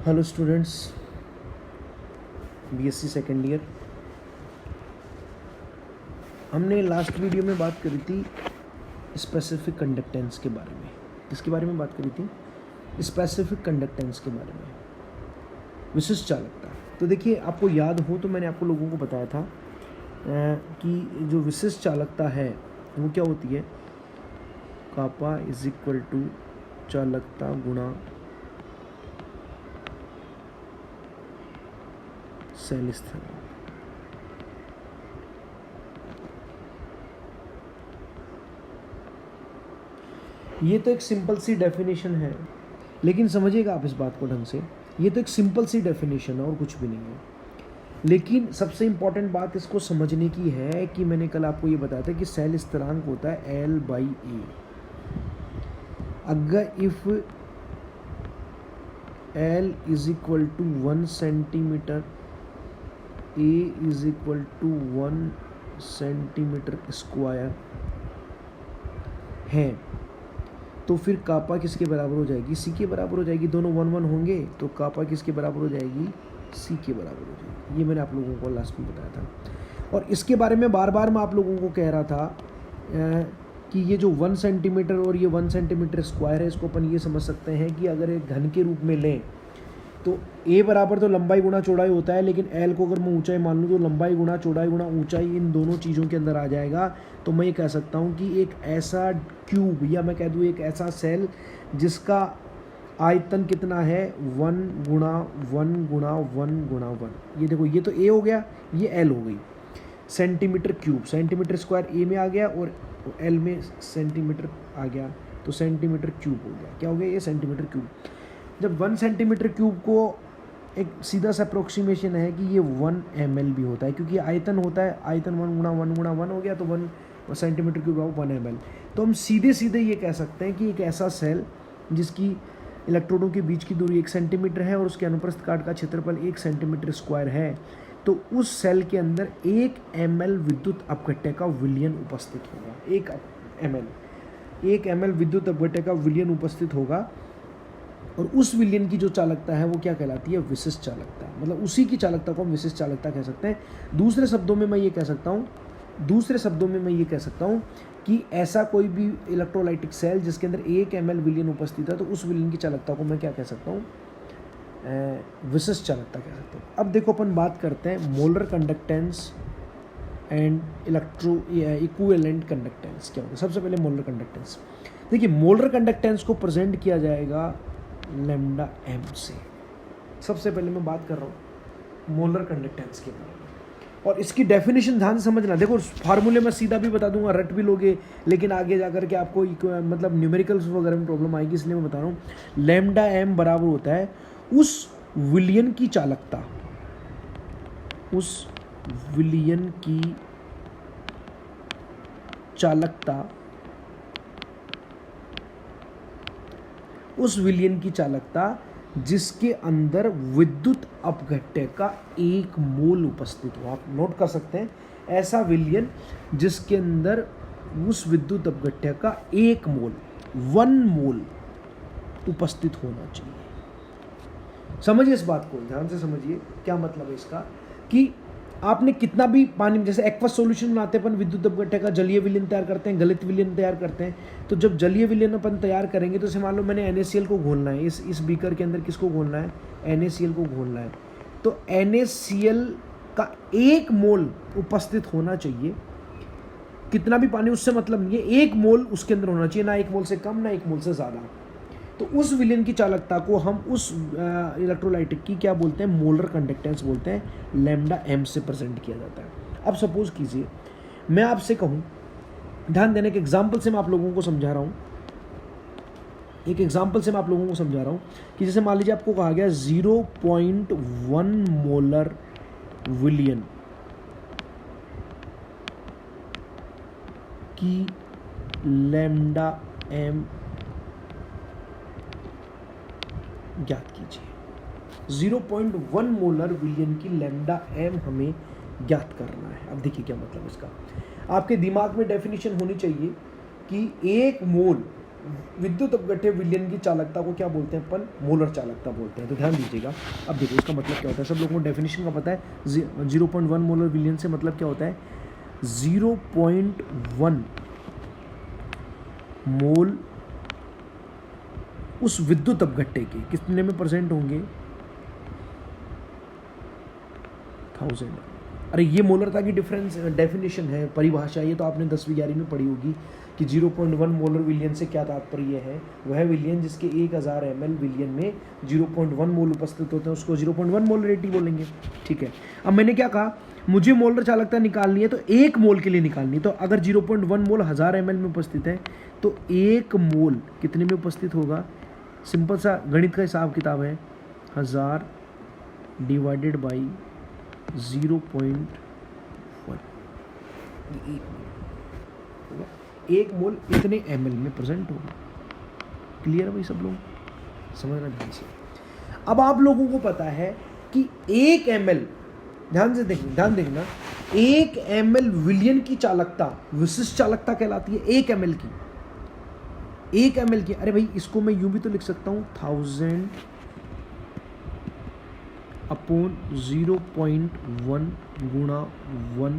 Hello students, BSc second year. हमने last video में बात करी थी स्पेसिफिक कंडक्टेंस के बारे में। किसके बारे में बात करी थी? स्पेसिफिक कंडक्टेंस के बारे में, विशिष्ट चालकता। तो देखिए, आपको याद हो तो मैंने आपको लोगों को बताया था कि जो विशिष्ट चालकता है वो क्या होती है, कापा इज इक्वल टू चालकता गुणा सेल स्थिरांक। ये तो एक सिंपल सी डेफिनेशन है, लेकिन समझिएगा आप इस बात को ढंग से। ये तो एक सिंपल सी डेफिनेशन है और कुछ भी नहीं है, लेकिन सबसे इम्पॉर्टेंट बात इसको समझने की है कि मैंने कल आपको ये बताया था कि सेल स्थिरांक होता है L/A। अगर if L is equal to 1 centimetre, A is equal to 1 centimetre square है, तो फिर कापा किसके बराबर हो जाएगी? सी के बराबर हो जाएगी। दोनों 1 1 होंगे तो कापा किसके बराबर हो जाएगी? सी के बराबर हो जाएगी। ये मैंने आप लोगों को लास्ट में बताया था, और इसके बारे में बार बार मैं आप लोगों को कह रहा था कि ये जो 1 सेंटीमीटर और ये 1 सेंटीमीटर स्क्वायर है, इसको अपन ये समझ सकते हैं कि अगर एक घन के रूप में लें तो A बराबर तो लंबाई गुणा चौड़ाई होता है, लेकिन L को अगर मैं ऊंचाई मान लूँ तो लंबाई गुणा चौड़ाई गुणा ऊंचाई इन दोनों चीज़ों के अंदर आ जाएगा। तो मैं ये कह सकता हूँ कि एक ऐसा क्यूब, या मैं कह दूँ एक ऐसा सेल जिसका आयतन कितना है, 1 गुणा 1 गुणा 1 गुणा 1। ये देखो, ये तो A हो गया, ये L हो गई। Centimetre cube, centimetre square A में आ गया और L में सेंटीमीटर आ गया, तो सेंटीमीटर क्यूब हो गया। क्या हो गया? ये सेंटीमीटर क्यूब। जब 1 सेंटीमीटर क्यूब को एक सीधा सा अप्रोक्सीमेशन है कि ये 1 ml भी होता है, क्योंकि आयतन होता है, आयतन 1 गुणा 1 गुणा 1 हो गया, तो 1 सेंटीमीटर क्यूब 1 ml। तो हम सीधे सीधे ये कह सकते हैं कि एक ऐसा सेल जिसकी इलेक्ट्रोडों के बीच की दूरी 1 सेंटीमीटर है और उसके अनुप्रस्थ काट का क्षेत्रफल 1 सेंटीमीटर स्क्वायर है, तो उस सेल के अंदर 1 ml विद्युत अपघट्य का विलयन उपस्थित होगा। 1 ml विद्युत अपघट्य का विलयन उपस्थित होगा, और उस विलयन की जो चालकता है वो क्या कहलाती है? विशिष्ट चालकता। मतलब उसी की चालकता को हम विशिष्ट चालकता कह सकते हैं। दूसरे शब्दों में मैं ये कह सकता हूँ कि ऐसा कोई भी इलेक्ट्रोलाइटिक सेल जिसके अंदर 1 ml विलयन उपस्थित है, तो उस विलयन की चालकता को मैं क्या कह सकता हूँ? विशिष्ट चालकता कह सकता हूँ। अब देखो, अपन बात करते हैं molar conductance and equivalent conductance क्या होता है। सबसे पहले मोलर कंडक्टेंस। देखिए, मोलर कंडक्टेंस को प्रेजेंट किया जाएगा लैम्डा m से। सबसे पहले मैं बात कर रहा हूँ मोलर कंडक्टेंस के बारे में, और इसकी डेफिनेशन ध्यान से समझना। देखो, फार्मूले में सीधा भी बता दूंगा, रट भी लोगे, लेकिन आगे जाकर के आपको मतलब न्यूमेरिकल्स वगैरह में प्रॉब्लम आएगी, इसलिए मैं बता रहा हूँ। लैम्डा m बराबर होता है उस विलयन की चालकता, उस विलयन की चालकता, उस विलयन की चालकता जिसके अंदर विद्युत अपघट्य का 1 मोल उपस्थित हो। आप नोट कर सकते हैं, ऐसा विलयन जिसके अंदर उस विद्युत अपघट्य का 1 मोल 1 मोल उपस्थित होना चाहिए। समझिए इस बात को, ध्यान से समझिए क्या मतलब है इसका, कि आपने कितना भी पानी, जैसे एक्वस सॉल्यूशन बनाते हैं अपन, विद्युत अपघट्य का जलीय विलयन तैयार करते हैं, गलित विलयन तैयार करते हैं। तो जब जलीय विलयन अपन तैयार करेंगे, तो मान लो मैंने NaCl को घोलना है, इस बीकर के अंदर किसको घोलना है? NaCl को घोलना है। तो NaCl का 1 मोल उपस्थित होना चाहिए। कितना भी पानी, उससे मतलब नहीं है, 1 मोल उसके अंदर होना चाहिए, ना 1 मोल से कम ना 1 मोल से ज़्यादा। तो उस विलयन की चालकता को हम उस इलेक्ट्रोलाइटिक की क्या बोलते हैं? मोलर कंडक्टेंस बोलते हैं। लैम्डा m से प्रेजेंट किया जाता है। अब सपोज कीजिए मैं आपसे कहूँ, ध्यान देने के एग्जाम्पल से मैं आप लोगों को समझा रहा हूँ, कि जैसे मान लीजिए आपको कहा गया 0.1 मोलर विलयन की लैम्डा m ज्ञात कीजिए। 0.1 मोलर विलयन की लैम्डा m हमें ज्ञात करना है। अब देखिए क्या मतलब इसका। आपके दिमाग में डेफिनेशन होनी चाहिए कि 1 मोल विद्युत अपघट्य विलयन की चालकता को क्या बोलते हैं अपन? मोलर चालकता बोलते हैं। तो ध्यान दीजिएगा। अब देखो इसका मतलब क्या होता है, सब लोगों को डेफिनेशन का पता है। 0.1 मोलर विलयन से मतलब क्या होता है? 0.1 मोल उस विद्युत अपघट्य के कितने में परसेंट होंगे? 1000। अरे ये मोलरता की डिफरेंस डेफिनेशन है, परिभाषा, ये तो आपने 10वीं 11वीं में पढ़ी होगी कि 0.1 मोलर विलयन से क्या तात्पर्य है? वह विलयन जिसके 1000 ml विलयन में 0.1 मोल उपस्थित होते हैं उसको 0.1 मोलरिटी बोलेंगे। ठीक है, अब मैंने क्या कहा, मुझे मोलर चालकता निकालनी है तो 1 मोल के लिए निकालनी है। तो अगर 0.1 मोल 1000 ml में उपस्थित है तो 1 मोल कितने में उपस्थित होगा? सिंपल सा गणित का हिसाब किताब है, 1000 डिवाइडेड बाई 0.1, 1 मोल इतने ml में प्रेजेंट होगा। क्लियर है भाई? सब लोग समझना ध्यान से। अब आप लोगों को पता है कि 1 ml, ध्यान देखना, 1 ml विलयन की चालकता विशिष्ट चालकता कहलाती है। 1 ml की, 1 ml की, अरे भाई इसको मैं यूं भी तो लिख सकता हूं, 1000 अपॉन 0.1 गुणा 1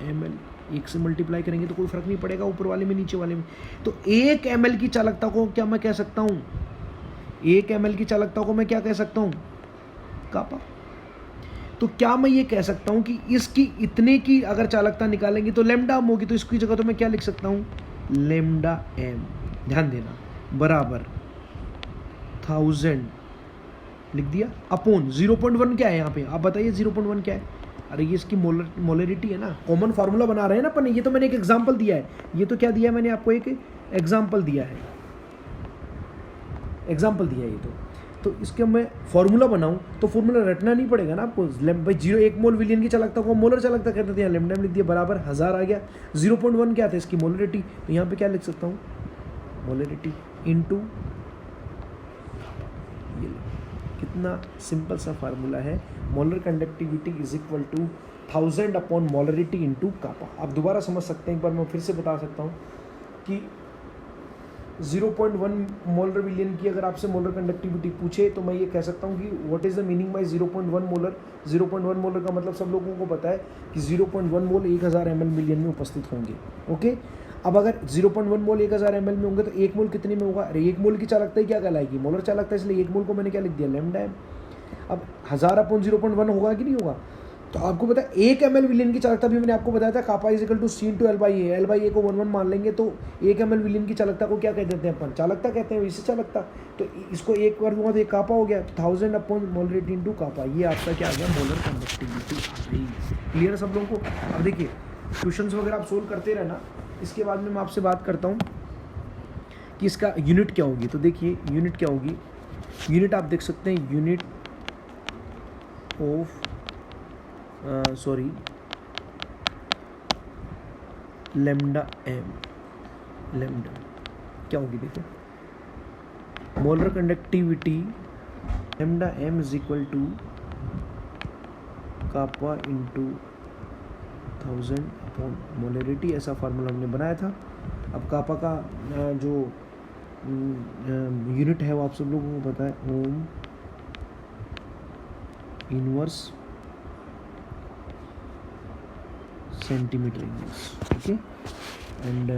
ml। 1 से मल्टीप्लाई करेंगे तो कोई फर्क नहीं पड़ेगा ऊपर वाले में नीचे वाले में। तो 1 ml की चालकता को क्या मैं कह सकता हूं? 1 ml की चालकता को मैं क्या कह सकता हूं? कापा। तो क्या मैं ये कह सकता हूं कि इसकी इतने की अगर चालकता निकालेंगे तो लैम्डा एम होगी, तो इसकी जगह तो मैं क्या लिख सकता हूं? लैम्डा एम, ध्यान देना, बराबर 1000 लिख दिया अपॉन 0.1 क्या है यहाँ पे? आप बताइए 0.1 क्या है? अरे ये इसकी मोलरिटी है ना, कॉमन फार्मूला बना रहे हैं ना अपन। ये तो मैंने एक एग्जांपल दिया है, ये तो क्या दिया है मैंने आपको? एक एग्जांपल दिया है, एग्जांपल दिया है ये तो इसके मैं फार्मूला बनाऊं तो फार्मूला रटना नहीं पड़ेगा ना आपको। भाई 0.1 मोल विलयन की चालकता को मोलर चालकता कहते हैं, लैम्डा लिख दिया, बराबर 1000 आ गया। 0.1 क्या था? इसकी मोलरिटी। तो यहाँ पे क्या लिख सकता हूँ? मोलरिटी इनटू, ये कितना सिंपल सा फार्मूला है, molar conductivity is equal to 1000 upon molarity into kappa. आप दोबारा समझ सकते हैं, एक बार मैं फिर से बता सकता हूँ कि 0.1 मोलर विलयन की अगर आपसे मोलर कंडक्टिविटी पूछे तो मैं ये कह सकता हूँ कि what is the meaning bye 0.1 molar. 0.1 molar का मतलब सब लोगों को पता है कि 0.1 मोल 1000 ml विलयन में उपस्थित होंगे। ओके, अब अगर 0.1 मोल 1000 ml में होंगे तो 1 मोल कितने में होगा? अरे 1 मोल की चालकता ही क्या कहलाएगी? मोलर चालकता। इसलिए 1 मोल को मैंने क्या लिख दिया? Lambda M. अब 1000 अपॉन 0.1 होगा कि नहीं होगा? तो आपको पता है 1 ml विलयन की चालकता भी मैंने आपको बताया था, kappa is equal to C into L/A। L/A को 1 मान लेंगे तो 1 ml विलयन की चालकता को क्या कह देते हैं अपन? चालकता कहते हैं, इसे चालकता। तो इसको एक बार दूंगा तो एक कापा हो गया, 1000 अपॉन मोलरिटी इंटू कापा। ये आपका क्या आ गया? मोलर कंडक्टिविटी आ गई। क्लियर है सब लोगों को? अब देखिए क्वेश्चंस वगैरह आप सोल्व करते रहना, इसके बाद में मैं आपसे बात करता हूँ कि इसका यूनिट क्या होगी। तो देखिए यूनिट क्या होगी, यूनिट आप देख सकते हैं, unit of lambda M, lambda क्या होगी? देखो molar conductivity lambda M is equal to kappa into 1000 upon molarity, ऐसा फार्मूला हमने बनाया था। अब कापा का जो यूनिट है वो आप सब लोगों को पता है, ohm inverse centimetre inverse. Okay, and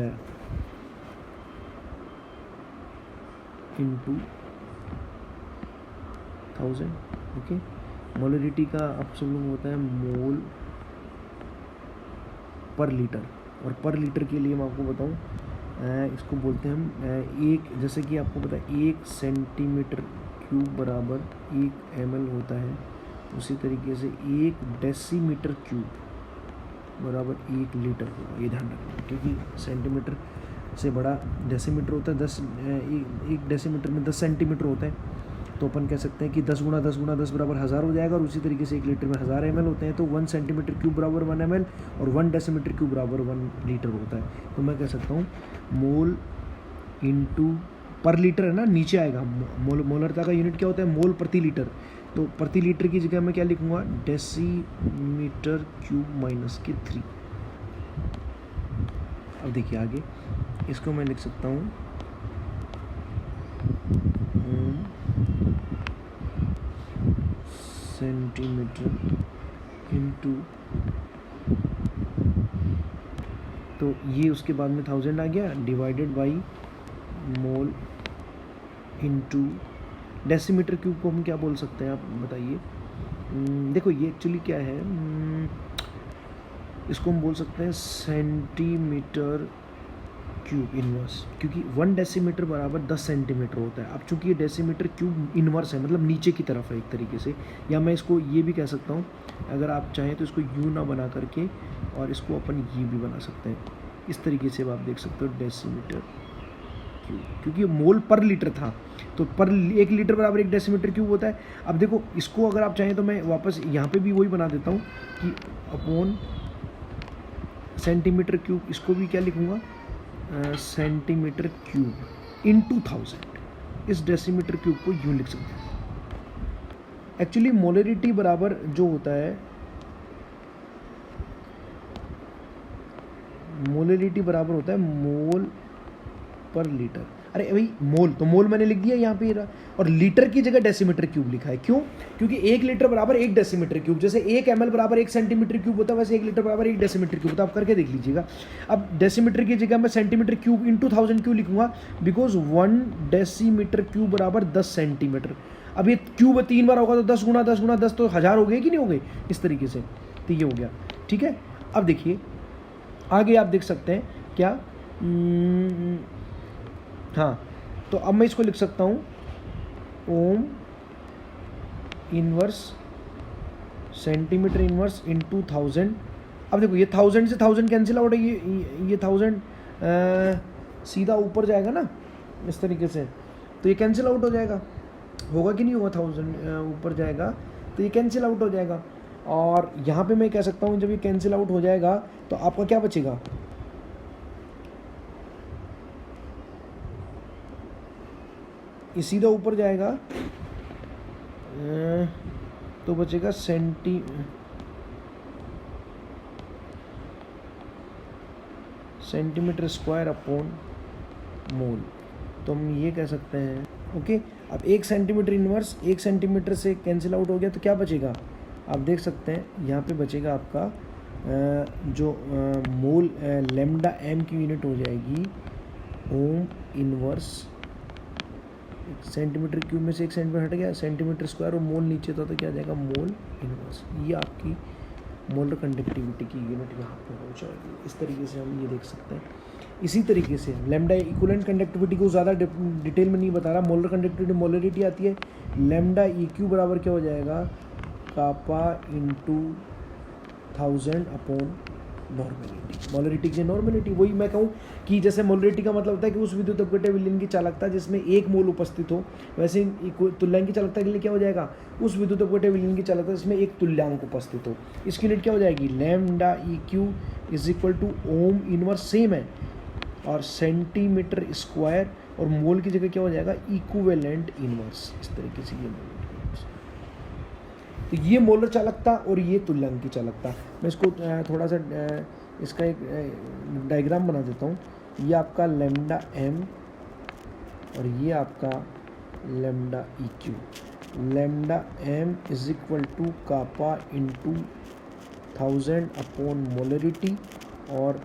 into 1000। Okay, molarity का आप सब लोगों को पता है मोल पर लीटर, और पर लीटर के लिए मैं आपको बताऊं इसको बोलते हैं हम एक, जैसे कि आपको पता है 1 सेंटीमीटर क्यूब बराबर 1 ml होता है, उसी तरीके से 1 डेसीमीटर क्यूब बराबर 1 लीटर होगा। ये ध्यान रखना, क्योंकि सेंटीमीटर से बड़ा डेसीमीटर होता है। 1 डेसीमीटर में 10 सेंटीमीटर होता है, तो अपन कह सकते हैं कि 10 गुणा 10 गुणा 10 बराबर 1000 हो जाएगा। और उसी तरीके से 1 लीटर में 1000 ml होते हैं, तो 1 सेंटीमीटर क्यूब बराबर 1 ml और 1 डेसीमीटर क्यूब बराबर 1 लीटर होता है। तो मैं कह सकता हूँ मोल इंटू पर लीटर है ना, नीचे आएगा। मोलरता का यूनिट क्या होता है? मोल प्रति लीटर। तो प्रति लीटर की जगह मैं क्या लिखूंगा? डेसीमीटर क्यूब माइनस के 3। अब देखिए आगे, इसको मैं लिख सकता हूँ सेंटीमीटर इंटू, तो ये उसके बाद में 1000 आ गया, divided by mole into decimetre cube को हम क्या बोल सकते हैं, आप बताइए। देखो ये एक्चुअली क्या है, इसको हम बोल सकते हैं सेंटीमीटर क्यूब इनवर्स, क्योंकि 1 डेसीमीटर बराबर 10 सेंटीमीटर होता है। अब चूंकि ये डेसीमीटर क्यूब इनवर्स है, मतलब नीचे की तरफ है एक तरीके से, या मैं इसको ये भी कह सकता हूँ, अगर आप चाहें तो इसको यू ना बना करके और इसको अपन ये भी बना सकते हैं। इस तरीके से आप देख सकते हो डेसीमीटर क्यूब, क्योंकि मोल पर लीटर था, तो पर 1 लीटर बराबर 1 डेसीमीटर क्यूब होता है। अब देखो इसको अगर आप चाहें तो मैं वापस यहाँ पे भी वही बना देता हूँ कि अपॉन सेंटीमीटर क्यूब, इसको भी क्या लिखूँगा, सेंटीमीटर क्यूब इंटू 1000। इस डेसीमीटर क्यूब को यूँ लिख सकते हैं। एक्चुअली मोलरिटी बराबर जो होता है, मोलरिटी बराबर होता है मोल पर लीटर। अरे भाई मोल, तो मोल मैंने लिख दिया यहाँ पे, और लीटर की जगह डेसीमीटर क्यूब लिखा है। क्यों? क्योंकि 1 लीटर बराबर 1 डेसीमीटर क्यूब, जैसे 1 ml बराबर 1 सेंटीमीटर क्यूब होता है, वैसे 1 लीटर बराबर 1 डेसीमीटर क्यूब होता है। आप करके देख लीजिएगा। अब डेसीमीटर की जगह मैं सेंटीमीटर क्यूब इंटू 1000 क्यों लिखूंगा, बिकॉज 1 डेसीमीटर क्यूब बराबर 10 सेंटीमीटर। अब ये क्यूब 3 बार होगा तो 10 गुना 10 गुना 10 तो 1000 हो गए कि नहीं हो गए, इस तरीके से। तो ये हो गया, ठीक है। अब देखिए आगे आप देख सकते हैं क्या, हाँ, तो अब मैं इसको लिख सकता हूँ ohm inverse centimetre inverse into 1000। अब देखो ये 1000 से 1000 कैंसिल आउट है, ये 1000 सीधा ऊपर जाएगा ना इस तरीके से, तो ये कैंसिल आउट हो जाएगा, होगा कि नहीं होगा, 1000 ऊपर जाएगा तो ये कैंसिल आउट हो जाएगा। और यहाँ पे मैं कह सकता हूँ जब ये कैंसिल आउट हो जाएगा तो आपका क्या बचेगा, ये सीधा ऊपर जाएगा तो बचेगा सेंटीमीटर स्क्वायर अपॉन मोल। तो हम ये कह सकते हैं, ओके। अब 1 सेंटीमीटर इनवर्स 1 सेंटीमीटर से कैंसिल आउट हो गया तो क्या बचेगा, आप देख सकते हैं यहाँ पे बचेगा आपका जो मोल लैम्डा एम की यूनिट हो जाएगी ओम इनवर्स, सेंटीमीटर क्यूब में से 1 सेंटीमीटर हट गया, सेंटीमीटर स्क्वायर, और मोल नीचे था तो क्या आ जाएगा मोल इनवर्स। ये आपकी मोलर कंडक्टिविटी की यूनिट यहाँ पे हो जाएगी। इस तरीके से हम ये देख सकते हैं। इसी तरीके से लैम्डा इक्विवेलेंट कंडक्टिविटी को ज़्यादा डिटेल में नहीं बता रहा, मोलर कंडक्टिविटी मोलरिटी आती है, लैम्डा ई क्यू बराबर क्या हो जाएगा, कापा इंटू 1000 अपॉन नॉर्मेलिटी। मोलरिटी की नॉर्मेलिटी, वही मैं कहूँ कि जैसे मोलरिटी का मतलब होता है कि उस विद्युत अपघट्य विलयन की चालकता जिसमें 1 मोल उपस्थित हो, वैसे तुल्यांक की चालकता के लिए क्या हो जाएगा, उस विद्युत अपघट्य विलयन की चालकता जिसमें 1 तुल्यांक उपस्थित हो। इसकी यूनिट क्या हो जाएगी, lambda E Q is equal to ohm inverse, same है, और सेंटीमीटर स्क्वायर, और मोल की जगह क्या हो जाएगा इक्विवेलेंट इनवर्स। इस तरीके से ये तो ये मोलर चालकता और ये तुल्यांक की चालकता। मैं इसको थोड़ा सा इसका एक डायग्राम बना देता हूँ। ये आपका लैम्डा एम और ये आपका lambda E Q. Lambda M is equal to kappa into 1000 upon molarity, और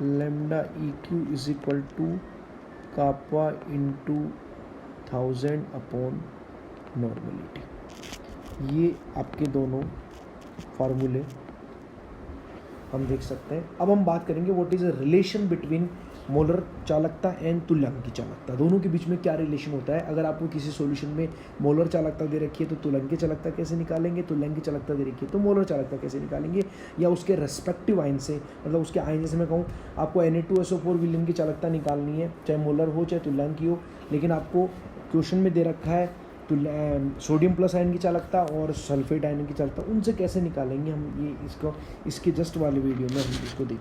lambda E Q is equal to kappa into 1000 upon normality. ये आपके दोनों फार्मूले हम देख सकते हैं। अब हम बात करेंगे what is a relation between molar चालकता एंड तुल्यांक की चालकता, दोनों के बीच में क्या रिलेशन होता है। अगर आपको किसी सॉल्यूशन में मोलर चालकता दे रखी है तो तुल्यांक की चालकता कैसे निकालेंगे, तुल्यांक की चालकता दे रखी है तो मोलर चालकता कैसे निकालेंगे, या उसके रेस्पेक्टिव आयन से, मतलब उसके आयन, जैसे मैं कहूँ आपको Na2SO4 विलयन की चालकता निकालनी है, चाहे मोलर हो चाहे तुल्यांक की हो, लेकिन आपको क्वेश्चन में दे रखा है सोडियम प्लस आयन की चालकता और सल्फेट आयन की चालकता, उनसे कैसे निकालेंगे हम, ये इसको इसके जस्ट वाले वीडियो में हम इसको देखें।